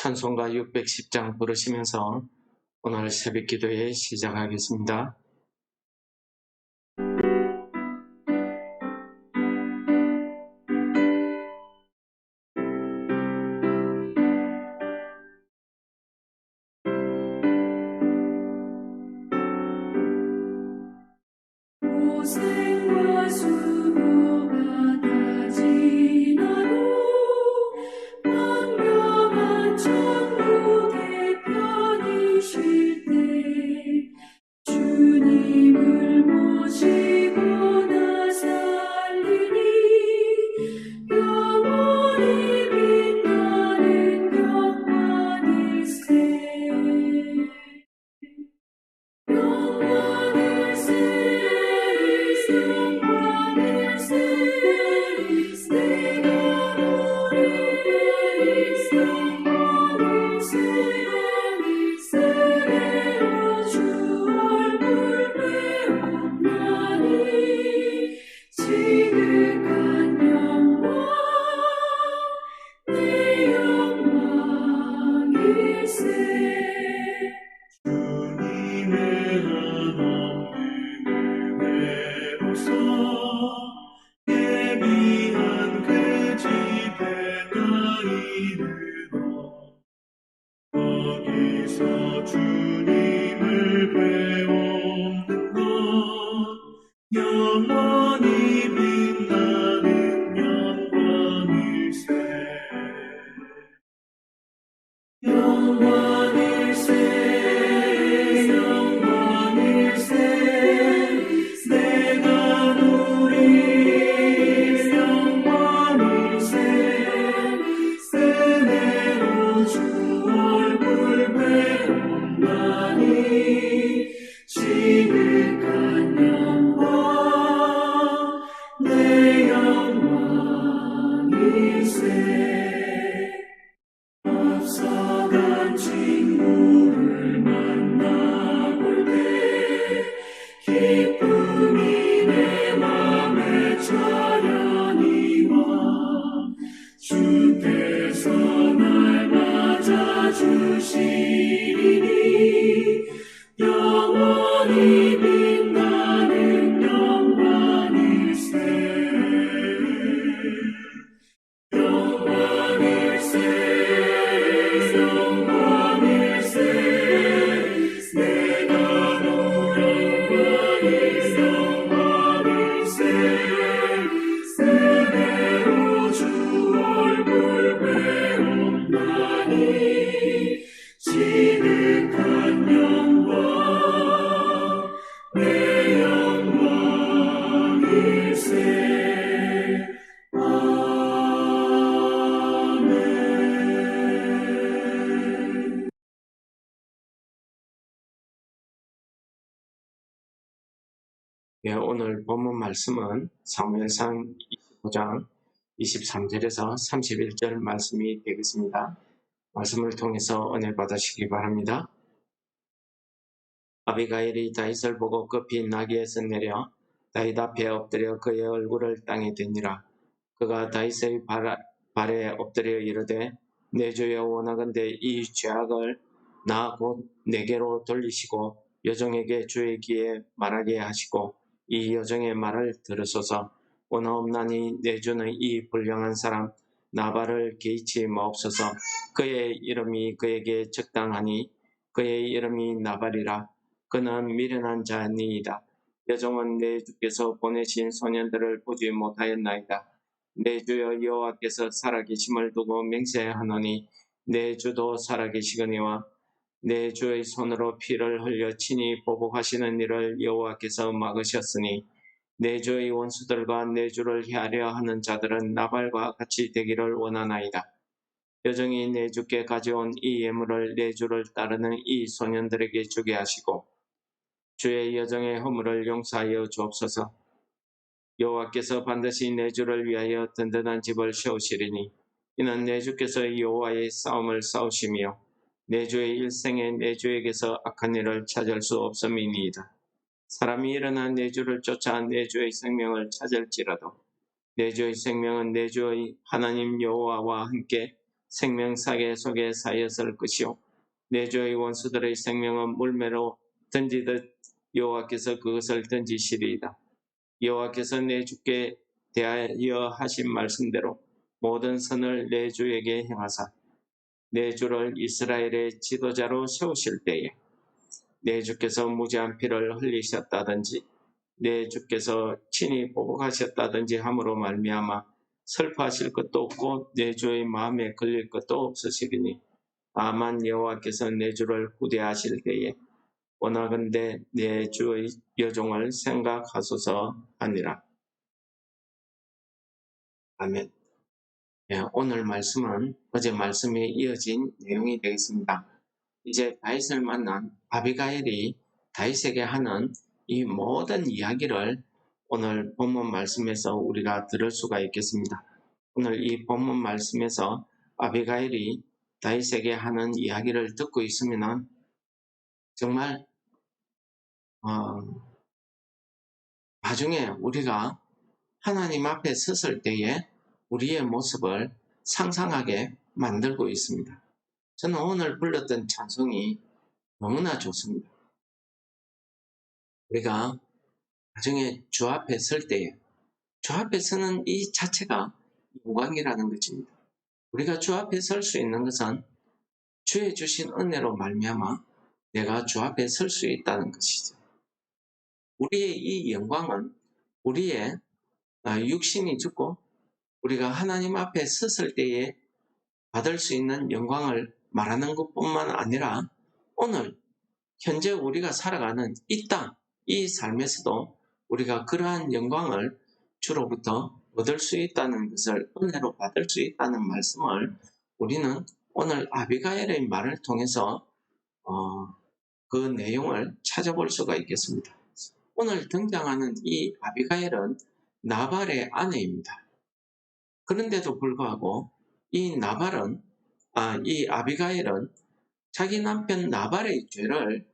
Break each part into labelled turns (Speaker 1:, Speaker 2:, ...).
Speaker 1: 찬송가 610장 부르시면서 오늘 새벽 기도회 시작하겠습니다.
Speaker 2: 고생과 수고가 다 지나고 광명한 천국에 편히 쉴 때 주님을 모시고 나 살리니 영원히 빛나는 영광일세. 지극한 영광 내 영광일세.
Speaker 3: 주님의 은혜로서 예비한 그 집에 나 이르러 거기서 주님을 배우는 것 영원히 빛나는 영광일세. 영광일세. 영광일세. 내가 누릴 영광일세. 은혜로 주 얼굴 배운다니 지극한 영광 내 영광일세. 앞서간 친구를 만나볼 때 기쁨이 내 맘에 차련히 와 주께서 날 맞아주시리니 영원히 빛나는 영광일세. 영광일세. 영광일세. 내가 누릴 영광일세. 은혜로 주 얼굴 배운다니 지극한 영광 내 영광일세.
Speaker 1: 오늘 본문 말씀은 사무엘상 25장 23절에서 31절 말씀이 되겠습니다. 말씀을 통해서 은혜 받으시기 바랍니다. 아비가일이 다윗을 보고 급히 나귀에서 내려 다윗 앞에 엎드려 그의 얼굴을 땅에 대니라. 그가 다윗의 발에 엎드려 이르되 내 주여 원하건대 이 죄악을 나 곧 내게로 돌리시고 여종에게 주의 귀에 말하게 하시고 이 여종의 말을 들으소서. 원하옵나니 내 주는 이 불량한 사람 나발을 개의치 마옵소서. 그의 이름이 그에게 적당하니 그의 이름이 나발이라. 그는 미련한 자니이다. 여종은 내 주께서 보내신 소년들을 보지 못하였나이다. 내 주여 여호와께서 살아계심을 두고 맹세하노니 내 주도 살아계시거니와 내 주의 손으로 피를 흘려 친히 보복하시는 일을 여호와께서 막으셨으니 내 주의 원수들과 내 주를 해하려 하는 자들은 나발과 같이 되기를 원하나이다. 여종이 내 주께 가져온 이 예물을 내 주를 따르는 이 소년들에게 주게 하시고 주의 여종의 허물을 용서하여 주옵소서. 여호와께서 반드시 내 주를 위하여 든든한 집을 세우시리니 이는 내 주께서 여호와의 싸움을 싸우시며 내 주의 일생에 내 주에게서 악한 일을 찾을 수 없음이니이다. 사람이 일어나 내 주를 쫓아 내 주의 생명을 찾을지라도 내 주의 생명은 내 주의 하나님 여호와와 함께 생명사계 속에 쌓였을 것이요 내 주의 원수들의 생명은 물매로 던지듯 여호와께서 그것을 던지시리이다. 여호와께서 내 주께 대하여 하신 말씀대로 모든 선을 내 주에게 행하사 내 주를 이스라엘의 지도자로 세우실 때에 내 주께서 무지한 피를 흘리셨다든지 내 주께서 친히 보복하셨다든지 함으로 말미암아 슬퍼하실 것도 없고 내 주의 마음에 걸릴 것도 없으시리니 다만 여호와께서 내 주를 후대하실 때에 원하건대 내 주의 여종을 생각하소서 하니라. 아멘. 오늘 말씀은 어제 말씀에 이어진 내용이 되겠습니다. 이제 다윗을 만난 아비가일이 다윗에게 하는 이 모든 이야기를 오늘 본문 말씀에서 우리가 들을 수가 있겠습니다. 오늘 이 본문 말씀에서 아비가일이 다윗에게 하는 이야기를 듣고 있으면 정말 나중에 우리가 하나님 앞에 섰을 때에 우리의 모습을 상상하게 만들고 있습니다. 저는 오늘 불렀던 찬송이 너무나 좋습니다. 우리가 나중에 주 앞에 설 때에 주 앞에 서는 이 자체가 영광이라는 것입니다. 우리가 주 앞에 설 수 있는 것은 주의 주신 은혜로 말미암아 내가 주 앞에 설 수 있다는 것이죠. 우리의 이 영광은 우리의 육신이 죽고 우리가 하나님 앞에 섰을 때에 받을 수 있는 영광을 말하는 것뿐만 아니라 오늘 현재 우리가 살아가는 이 땅, 이 삶에서도 우리가 그러한 영광을 주로부터 얻을 수 있다는 것을 은혜로 받을 수 있다는 말씀을 우리는 오늘 아비가일의 말을 통해서 그 내용을 찾아볼 수가 있겠습니다. 오늘 등장하는 이 아비가일은 나발의 아내입니다. 그런데도 불구하고 이 아비가일은 자기 남편 나발의 죄를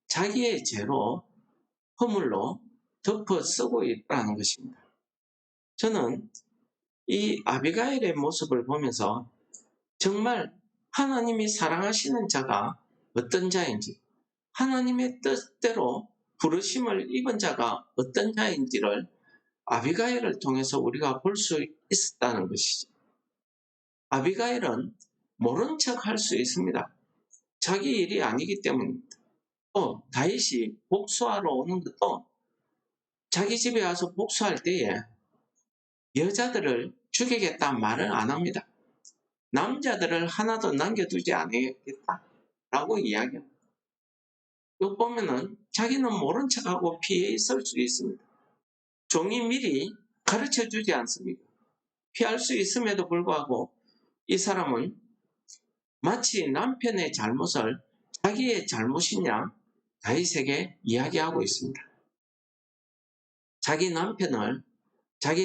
Speaker 1: 자기의 죄로 허물로 덮어 쓰고 있다는 것입니다. 저는 이 아비가일의 모습을 보면서 정말 하나님이 사랑하시는 자가 어떤 자인지, 하나님의 뜻대로 부르심을 입은 자가 어떤 자인지를 아비가일을 통해서 우리가 볼 수 있었다는 것이죠. 아비가일은 모른 척 할 수 있습니다. 자기 일이 아니기 때문입니다. 또 다윗이 복수하러 오는 것도 자기 집에 와서 복수할 때에 여자들을 죽이겠다 말을 안 합니다. 남자들을 하나도 남겨두지 않겠다라고 이야기합니다. 이거 보면은 자기는 모른 척하고 피해 있을 수 있습니다. 종이 미리 가르쳐주지 않습니다. 피할 수 있음에도 불구하고 이 사람은 마치 남편의 잘못을 자기의 잘못이냐 다윗에게 이야기하고 있습니다. 자기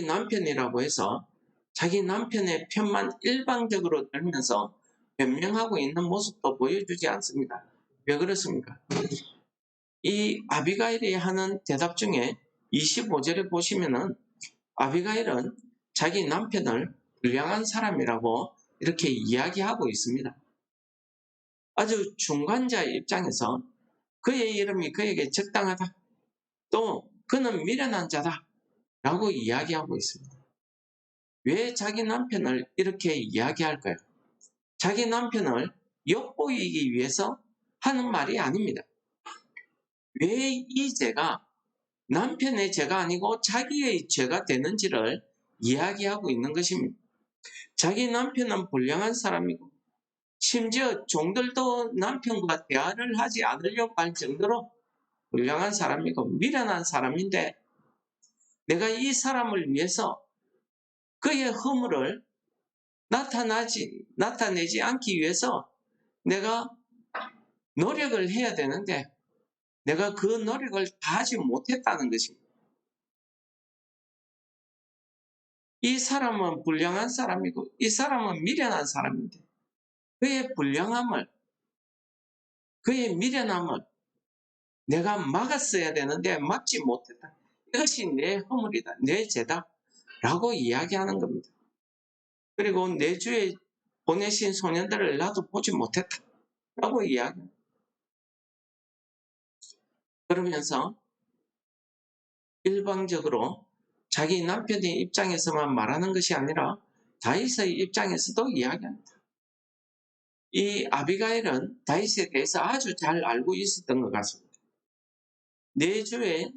Speaker 1: 남편이라고 해서 자기 남편의 편만 일방적으로 들면서 변명하고 있는 모습도 보여주지 않습니다. 왜 그렇습니까? 이 아비가일이 하는 대답 중에 25절에 보시면은 아비가일은 자기 남편을 불량한 사람이라고 이렇게 이야기하고 있습니다. 아주 중간자의 입장에서 그의 이름이 그에게 적당하다. 또 그는 미련한 자다. 라고 이야기하고 있습니다. 왜 자기 남편을 이렇게 이야기할까요? 자기 남편을 엿보이기 위해서 하는 말이 아닙니다. 왜 이 죄가 남편의 죄가 아니고 자기의 죄가 되는지를 이야기하고 있는 것입니다. 자기 남편은 불량한 사람이고 심지어 종들도 남편과 대화를 하지 않으려고 할 정도로 불량한 사람이고 미련한 사람인데 내가 이 사람을 위해서 그의 허물을 나타내지 않기 위해서 내가 노력을 해야 되는데 내가 그 노력을 다 하지 못했다는 것입니다. 이 사람은 불량한 사람이고 이 사람은 미련한 사람인데 그의 불량함을, 그의 미련함을 내가 막았어야 되는데 막지 못했다. 이것이 내 허물이다. 내 죄다. 라고 이야기하는 겁니다. 그리고 내 주의 보내신 소년들을 나도 보지 못했다 라고 이야기합니다. 그러면서 일방적으로 자기 남편의 입장에서만 말하는 것이 아니라 다윗의 입장에서도 이야기합니다. 이 아비가일은 다윗에 대해서 아주 잘 알고 있었던 것 같습니다. 내 주에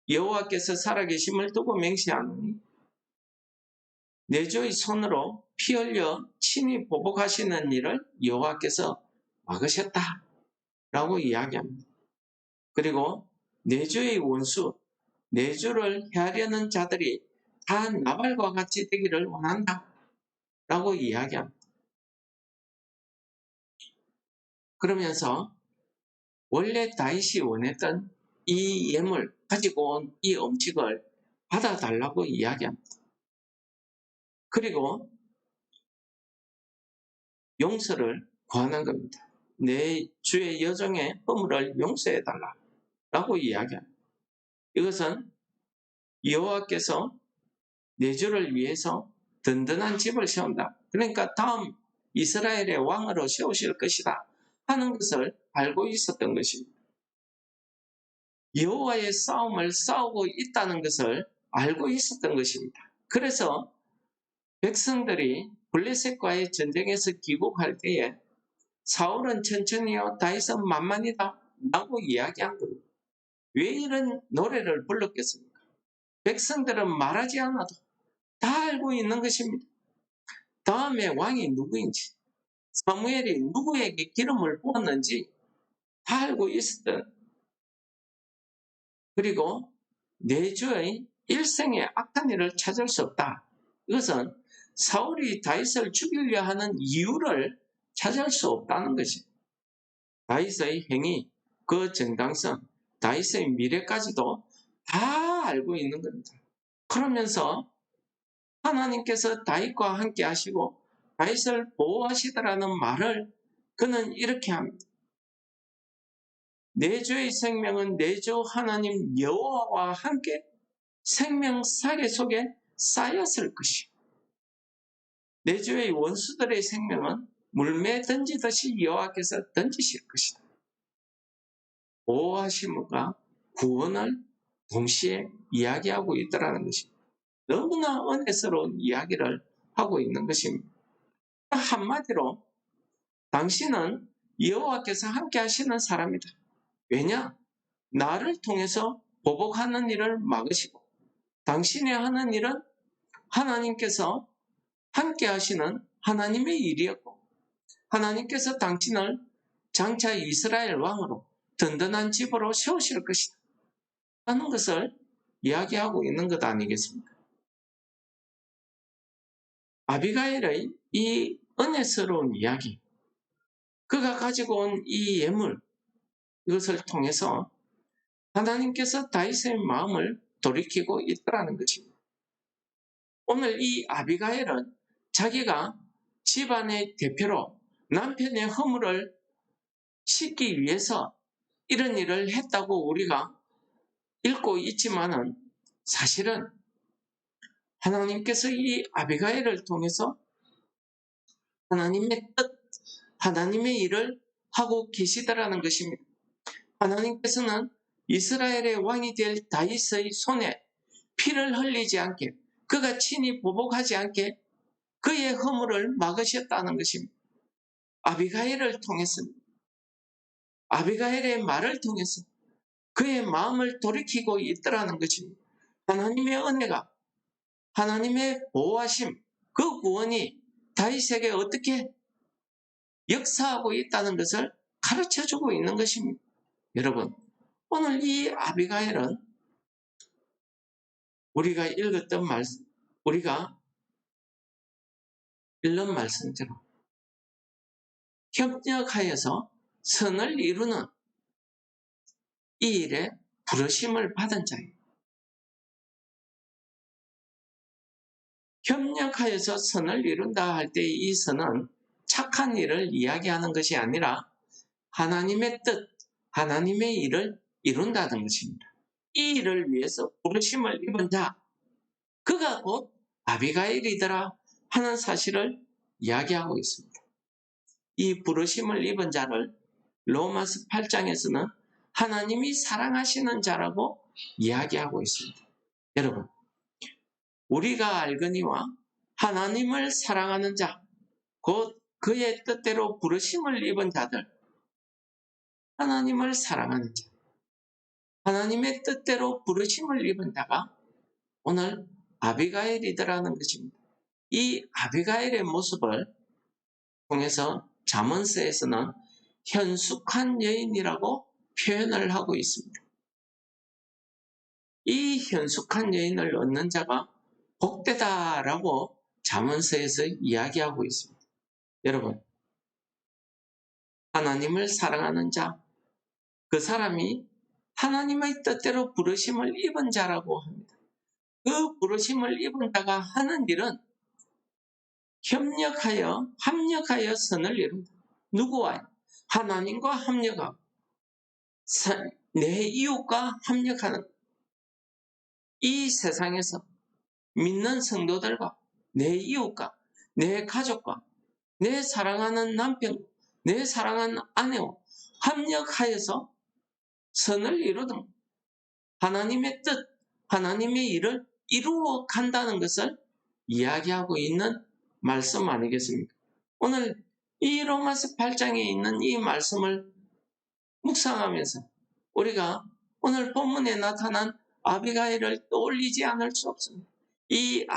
Speaker 1: 여호와께서 살아계심을 두고 맹세하노니 내 주의 손으로 피 흘려 친히 보복하시는 일을 여호와께서 막으셨다 라고 이야기합니다. 그리고 내 주의 원수, 내 주를 해하려는 자들이 다 나발과 같이 되기를 원한다 라고 이야기합니다. 그러면서 원래 다윗이 원했던 이 예물, 가지고 온 이 음식을 받아달라고 이야기합니다. 그리고 용서를 구하는 겁니다. 내 주의 여종의 허물을 용서해달라 라고 이야기합니다. 이것은 여호와께서 내 주를 위해서 든든한 집을 세운다. 그러니까 다음 이스라엘의 왕으로 세우실 것이다 하는 것을 알고 있었던 것입니다. 여호와의 싸움을 싸우고 있다는 것을 알고 있었던 것입니다. 그래서 백성들이 블레셋과의 전쟁에서 귀국할 때에 사울은 천천히요 다윗은 만만이다 라고 이야기한 겁니다. 왜 이런 노래를 불렀겠습니까? 백성들은 말하지 않아도 다 알고 있는 것입니다. 다음에 왕이 누구인지, 사무엘이 누구에게 기름을 부었는지 다 알고 있었던. 그리고 내 주의 일생의 악한 일을 찾을 수 없다. 이것은 사울이 다윗을 죽이려 하는 이유를 찾을 수 없다는 것입니다. 다윗의 행위, 그 정당성, 다윗의 미래까지도 다 알고 있는 겁니다. 그러면서 하나님께서 다윗과 함께 하시고 다윗을 보호하시더라는 말을 그는 이렇게 합니다. 내 주의 생명은 내 주 하나님 여호와와 함께 생명 사계 속에 쌓였을 것이요. 내 주의 원수들의 생명은 물매에 던지듯이 여호와께서 던지실 것이다. 보호하심과 구원을 동시에 이야기하고 있더라는 것입니다. 너무나 은혜스러운 이야기를 하고 있는 것입니다. 한마디로 당신은 여호와께서 함께 하시는 사람이다. 왜냐? 나를 통해서 보복하는 일을 막으시고 당신이 하는 일은 하나님께서 함께 하시는 하나님의 일이었고 하나님께서 당신을 장차 이스라엘 왕으로 든든한 집으로 세우실 것이다 하는 것을 이야기하고 있는 것 아니겠습니까? 아비가일의 이 은혜스러운 이야기, 그가 가지고 온 이 예물, 이것을 통해서 하나님께서 다윗의 마음을 돌이키고 있더라는 것입니다. 오늘 이 아비가일은 자기가 집안의 대표로 남편의 허물을 씻기 위해서 이런 일을 했다고 우리가 읽고 있지만은 사실은 하나님께서 이 아비가일을 통해서 하나님의 뜻, 하나님의 일을 하고 계시더라는 것입니다. 하나님께서는 이스라엘의 왕이 될 다윗의 손에 피를 흘리지 않게, 그가 친히 보복하지 않게 그의 허물을 막으셨다는 것입니다. 아비가일을 통해서, 아비가일의 말을 통해서 그의 마음을 돌이키고 있더라는 것입니다. 하나님의 은혜가, 하나님의 보호하심, 그 구원이 다윗에게 어떻게 역사하고 있다는 것을 가르쳐주고 있는 것입니다. 여러분, 오늘 이 아비가일은 우리가 읽었던 말씀, 우리가 읽는 말씀대로 협력하여서 선을 이루는 이 일에 부르심을 받은 자입니다. 협력하여서 선을 이룬다 할 때 이 선은 착한 일을 이야기하는 것이 아니라 하나님의 뜻, 하나님의 일을 이룬다는 것입니다. 이 일을 위해서 부르심을 입은 자, 그가 곧 아비가일이더라 하는 사실을 이야기하고 있습니다. 이 부르심을 입은 자를 로마서 8장에서는 하나님이 사랑하시는 자라고 이야기하고 있습니다. 여러분, 우리가 알거니와 하나님을 사랑하는 자, 곧 그의 뜻대로 부르심을 입은 자들, 하나님을 사랑하는 자, 하나님의 뜻대로 부르심을 입은 자가 오늘 아비가일이더라는 것입니다. 이 아비가일의 모습을 통해서 잠언서에서는 현숙한 여인이라고 표현을 하고 있습니다. 이 현숙한 여인을 얻는 자가 복되다라고 잠언서에서 이야기하고 있습니다. 여러분, 하나님을 사랑하는 자, 그 사람이 하나님의 뜻대로 부르심을 입은 자라고 합니다. 그 부르심을 입은 자가 하는 일은 합력하여 선을 이룬다. 누구와? 하나님과 합력하고 내 이웃과 합력하는, 이 세상에서 믿는 성도들과 내 이웃과 내 가족과 내 사랑하는 남편, 내 사랑하는 아내와 합력하여서 선을 이루든 하나님의 뜻, 하나님의 일을 이루어 간다는 것을 이야기하고 있는 말씀 아니겠습니까? 오늘 이 로마서 8장에 있는 이 말씀을 묵상하면서 우리가 오늘 본문에 나타난 아비가일을 떠올리지 않을 수 없습니다. 이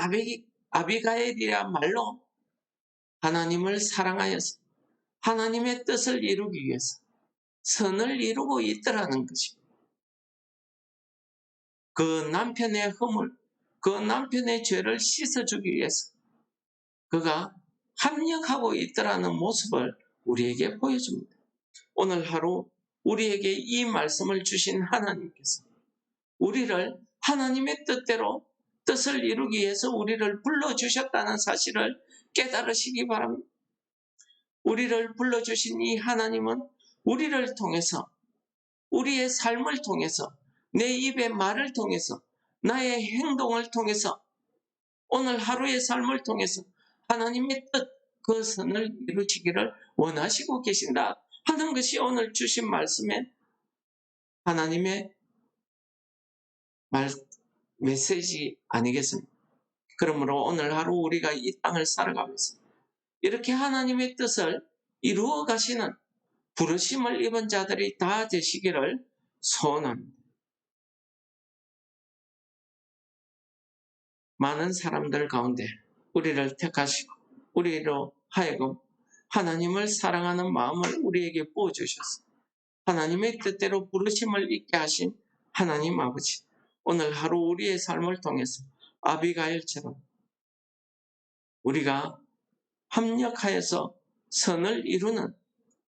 Speaker 1: 아비가일이야말로 하나님을 사랑하여서 하나님의 뜻을 이루기 위해서 선을 이루고 있더라는 것입니다. 그 남편의 허물, 그 남편의 죄를 씻어주기 위해서 그가 합력하고 있더라는 모습을 우리에게 보여줍니다. 오늘 하루 우리에게 이 말씀을 주신 하나님께서 우리를 하나님의 뜻대로 뜻을 이루기 위해서 우리를 불러주셨다는 사실을 깨달으시기 바랍니다. 우리를 불러주신 이 하나님은 우리를 통해서, 우리의 삶을 통해서, 내 입의 말을 통해서, 나의 행동을 통해서, 오늘 하루의 삶을 통해서 하나님의 뜻, 그 선을 이루시기를 원하시고 계신다 하는 것이 오늘 주신 말씀의 하나님의 메시지 아니겠습니까? 그러므로 오늘 하루 우리가 이 땅을 살아가면서 이렇게 하나님의 뜻을 이루어 가시는 부르심을 입은 자들이 다 되시기를 소원합니다. 많은 사람들 가운데 우리를 택하시고 우리로 하여금 하나님을 사랑하는 마음을 우리에게 부어주셔서 하나님의 뜻대로 부르심을 잊게 하신 하나님 아버지, 오늘 하루 우리의 삶을 통해서 아비가일처럼 우리가 합력하여서 선을 이루는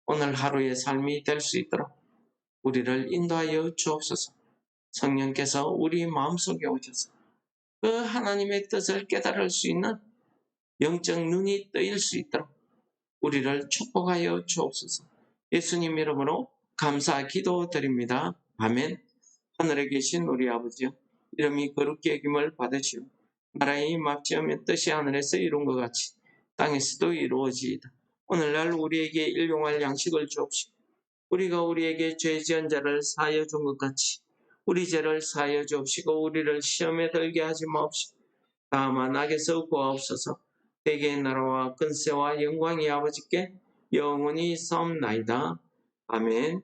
Speaker 1: 오늘 하루의 삶이 될 수 있도록 우리를 인도하여 주옵소서. 성령께서 우리 마음속에 오셔서 그 하나님의 뜻을 깨달을 수 있는 영적 눈이 뜨일 수 있도록 우리를 축복하여 주옵소서. 예수님 이름으로 감사 기도드립니다. 아멘. 하늘에 계신 우리 아버지여, 이름이 거룩히 여김을 받으시오. 나라의 임합시오며 뜻이 하늘에서 이룬 것 같이 땅에서도 이루어지이다. 오늘날 우리에게 일용할 양식을 주옵시고 우리가 우리에게 죄 지은 자를 사하여 준 것 같이 우리 죄를 사하여 주옵시고 우리를 시험에 들게 하지 마옵시고 다만 악에서 구하옵소서. 대개의 나라와 근세와 영광이 아버지께 영원히 싸움나이다. 아멘.